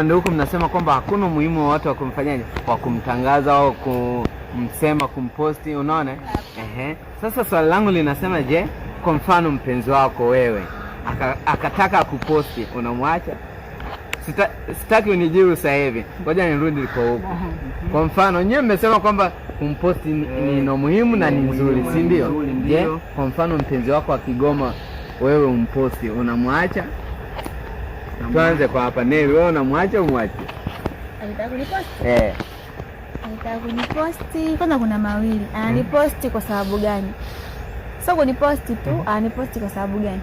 Ndio huko mnasema kwamba hakuna umuhimu wa watu wa kumfanyaje, wa kumtangaza au kumsema, kumposti, unaona? Sasa swali langu linasema, je, kwa mfano mpenzi wako wewe akataka kuposti, unamwacha? Sitaki unijibu sasa hivi, ngoja nirudi kwa huko. Kwa mfano nyewe mmesema kwamba kumposti ni muhimu na ni nzuri, si ndio? Je, kwa mfano mpenzi wako akigoma wewe umposti, unamwacha? Tuanze kwa hapa. Neli, wewe unamwacha umwache? Anataka kuniposti? Anataka kuniposti. Kwanza kuna mawili. Ananiposti kwa sababu gani? Sio kuniposti tu, ananiposti kwa sababu gani?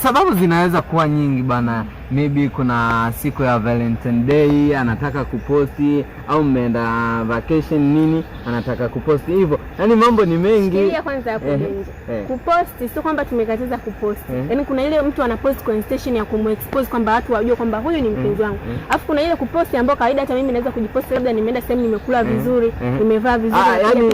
Sababu zinaweza kuwa nyingi bana. Maybe kuna siku ya Valentine Day anataka kuposti, au mmeenda vacation nini anataka kuposti hivyo. Yaani mambo ni mengi. Sikia kwanza hapo nje. Kuposti sio kwamba tumekataza kuposti. Yaani kuna ile mtu anaposti kwa intention ya kumexpose kwamba watu wajue kwamba huyu ni mpenzi wangu. Alafu kuna ile kuposti ambayo kawaida hata mimi naweza kujiposti, labda nimeenda sehemu nimekula vizuri, nimevaa vizuri. Yaani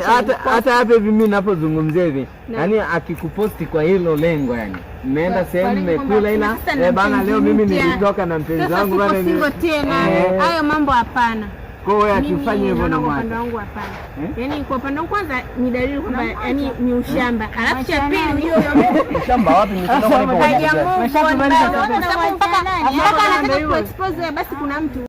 hata hapa hivi mimi ninapozungumzia hivi, yaani akikuposti kwa hilo lengo, yani nimeenda sehemu nimekula ila bana leo mimi nilitoka na mpenzi wangu bana, ni sivyo tena. Hayo mambo hapana. Kwa hiyo akifanya hivyo na mwana wangu hapana. Yaani kwa upande wangu kwanza ni dalili kwamba yani ni ushamba. Alafu cha pili hiyo ushamba wapi? Mpaka anataka kuexpose, basi kuna mtu